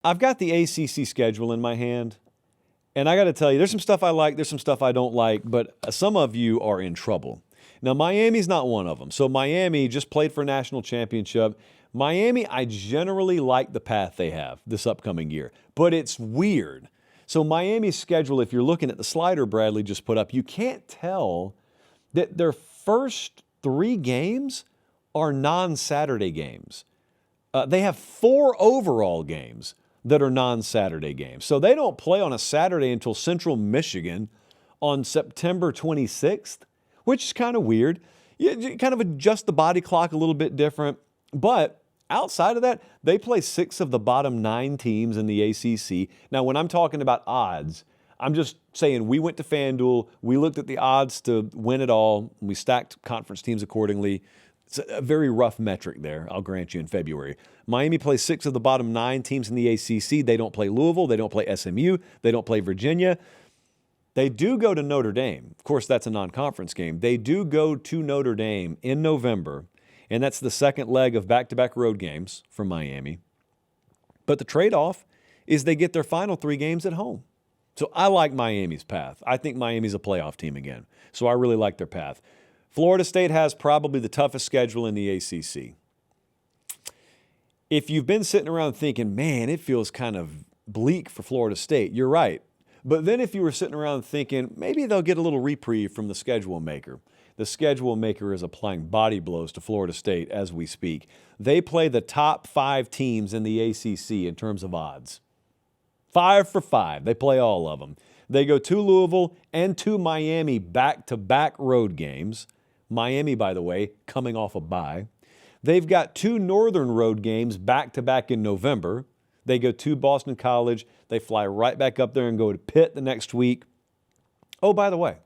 I've got the ACC schedule in my hand, and I got to tell you, there's some stuff I like, there's some stuff I don't like, but some of you are in trouble. Now, Miami's not one of them. So Miami just played for a national championship. Miami, I generally like the path they have this upcoming year, but it's weird. So Miami's schedule, if you're looking at the slider Bradley just put up, you can't tell that their first 3 games are non-Saturday games. They have 4 overall games that are non-Saturday games. So they don't play on a Saturday until Central Michigan on September 26th, which is kind of weird. You kind of adjust the body clock a little bit different. But outside of that, they play 6 of the bottom 9 teams in the ACC. Now, when I'm talking about odds, I'm just saying we went to FanDuel, we looked at the odds to win it all, and we stacked conference teams accordingly. It's a very rough metric there, I'll grant you, in February. Miami plays 6 of the bottom 9 teams in the ACC. They don't play Louisville. They don't play SMU. They don't play Virginia. They do go to Notre Dame. Of course, that's a non-conference game. They do go to Notre Dame in November, and that's the second leg of back-to-back road games for Miami. But the trade-off is they get their final 3 games at home. So I like Miami's path. I think Miami's a playoff team again. So I really like their path. Florida State has probably the toughest schedule in the ACC. If you've been sitting around thinking, man, it feels kind of bleak for Florida State, you're right. But then if you were sitting around thinking, maybe they'll get a little reprieve from the schedule maker. The schedule maker is applying body blows to Florida State as we speak. They play the top 5 teams in the ACC in terms of odds. 5 for 5. They play all of them. They go to Louisville and to Miami back-to-back road games. Miami, by the way, coming off a bye. They've got 2 northern road games back-to-back in November. They go to Boston College. They fly right back up there and go to Pitt the next week. Oh, by the way,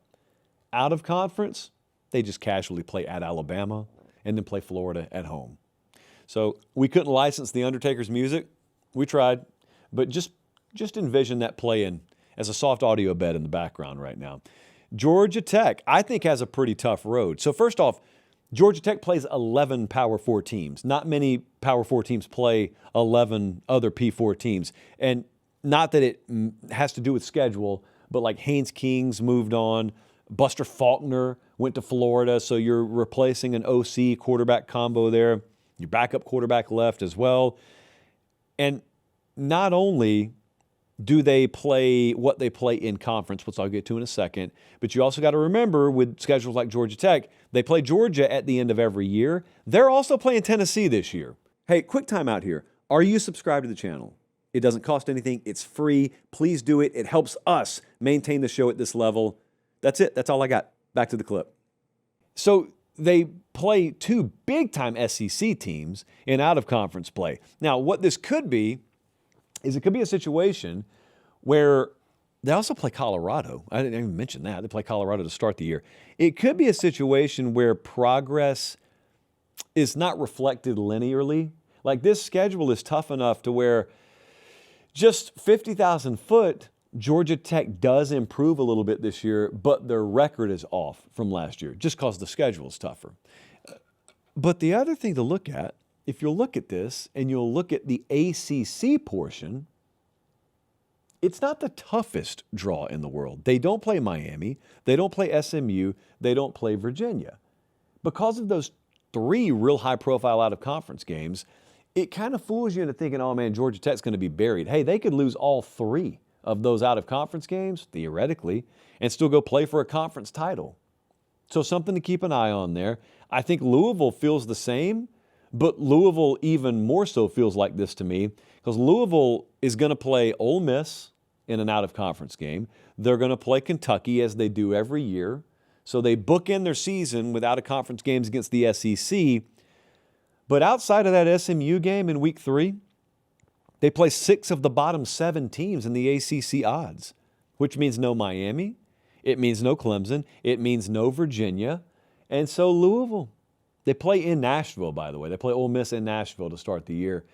out of conference, they just casually play at Alabama and then play Florida at home. So we couldn't license the Undertaker's music. We tried, but just envision that playing as a soft audio bed in the background right now. Georgia Tech, I think, has a pretty tough road. So first off, Georgia Tech plays 11 Power 4 teams. Not many Power 4 teams play 11 other P4 teams. And not that it has to do with schedule, but like Haynes Kings moved on. Buster Faulkner went to Florida, so you're replacing an OC quarterback combo there. Your backup quarterback left as well. And not only do they play what they play in conference, which I'll get to in a second, but you also got to remember with schedules like Georgia Tech, they play Georgia at the end of every year. They're also playing Tennessee this year. Hey, quick time out here. Are you subscribed to the channel? It doesn't cost anything. It's free. Please do it. It helps us maintain the show at this level. That's it. That's all I got. Back to the clip. So they play 2 big-time SEC teams in out-of-conference play. Now, what this could be is it could be a situation where they also play Colorado. I didn't even mention that. They play Colorado to start the year. It could be a situation where progress is not reflected linearly. Like this schedule is tough enough to where just 50,000 foot, Georgia Tech does improve a little bit this year, but their record is off from last year just because the schedule is tougher. But the other thing to look at, if you'll look at this and you'll look at the ACC portion, it's not the toughest draw in the world. They don't play Miami. They don't play SMU. They don't play Virginia. Because of those 3 real high-profile out-of-conference games, it kind of fools you into thinking, oh, man, Georgia Tech's going to be buried. Hey, they could lose all 3 of those out-of-conference games, theoretically, and still go play for a conference title. So something to keep an eye on there. I think Louisville feels the same, but Louisville even more so feels like this to me because Louisville is going to play Ole Miss in an out-of-conference game. They're going to play Kentucky as they do every year. So they bookend their season with out-of-conference games against the SEC. But outside of that SMU game in week 3, they play 6 of the bottom 7 teams in the ACC odds, which means no Miami. It means no Clemson. It means no Virginia. And so Louisville. They play in Nashville, by the way. They play Ole Miss in Nashville to start the year.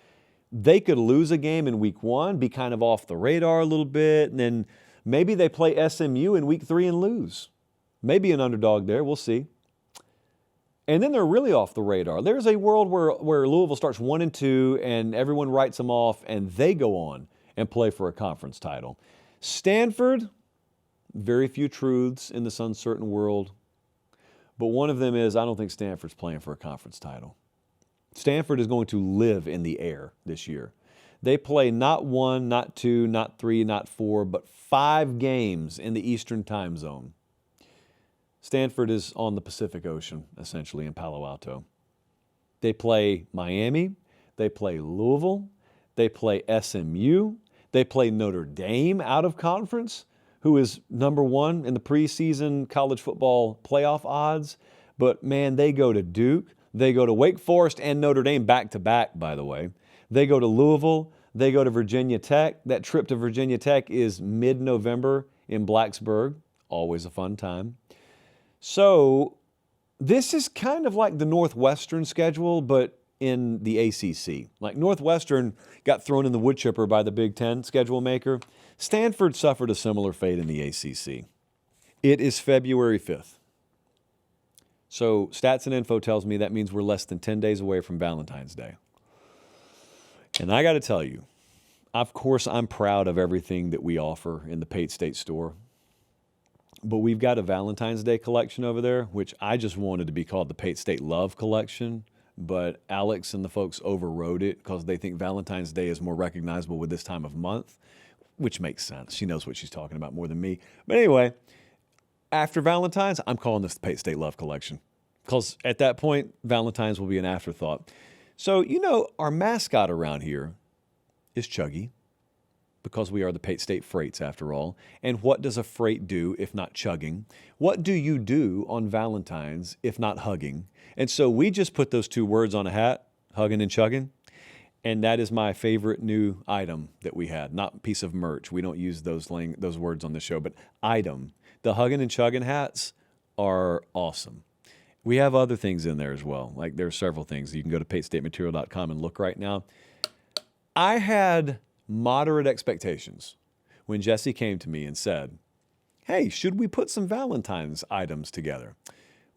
They could lose a game in week 1, be kind of off the radar a little bit, and then maybe they play SMU in week 3 and lose. Maybe an underdog there. We'll see. And then they're really off the radar. There's a world where Louisville starts 1-2 and everyone writes them off and they go on and play for a conference title. Stanford, very few truths in this uncertain world, but one of them is I don't think Stanford's playing for a conference title. Stanford is going to live in the air this year. They play not 1, not 2, not 3, not 4, but 5 games in the Eastern time zone. Stanford is on the Pacific Ocean, essentially, in Palo Alto. They play Miami, they play Louisville, they play SMU, they play Notre Dame out of conference, who is number 1 in the preseason college football playoff odds. But man, they go to Duke, they go to Wake Forest and Notre Dame back to back, by the way. They go to Louisville, they go to Virginia Tech. That trip to Virginia Tech is mid-November in Blacksburg, always a fun time. So this is kind of like the Northwestern schedule, but in the ACC. Like Northwestern got thrown in the wood chipper by the Big Ten schedule maker. Stanford suffered a similar fate in the ACC. It is February 5th. So Stats and Info tells me that means we're less than 10 days away from Valentine's Day. And I got to tell you, of course, I'm proud of everything that we offer in the Pate State store. But we've got a Valentine's Day collection over there, which I just wanted to be called the Pate State Love Collection. But Alex and the folks overrode it because they think Valentine's Day is more recognizable with this time of month, which makes sense. She knows what she's talking about more than me. But anyway, after Valentine's, I'm calling this the Pate State Love Collection because at that point, Valentine's will be an afterthought. So, our mascot around here is Chuggy, because we are the Pate State Freights after all. And what does a freight do if not chugging? What do you do on Valentine's if not hugging? And so we just put those 2 words on a hat, hugging and chugging. And that is my favorite new item that we had, not piece of merch. We don't use those words on the show, but item. The hugging and chugging hats are awesome. We have other things in there as well. Like there are several things. You can go to patestatematerial.com and look right now. I had moderate expectations when Jesse came to me and said, hey, should we put some Valentine's items together?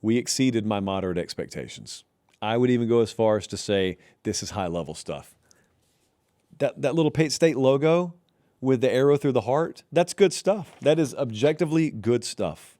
We exceeded my moderate expectations. I would even go as far as to say this is high-level stuff. That little Pate State logo with the arrow through the heart, that's good stuff. That is objectively good stuff.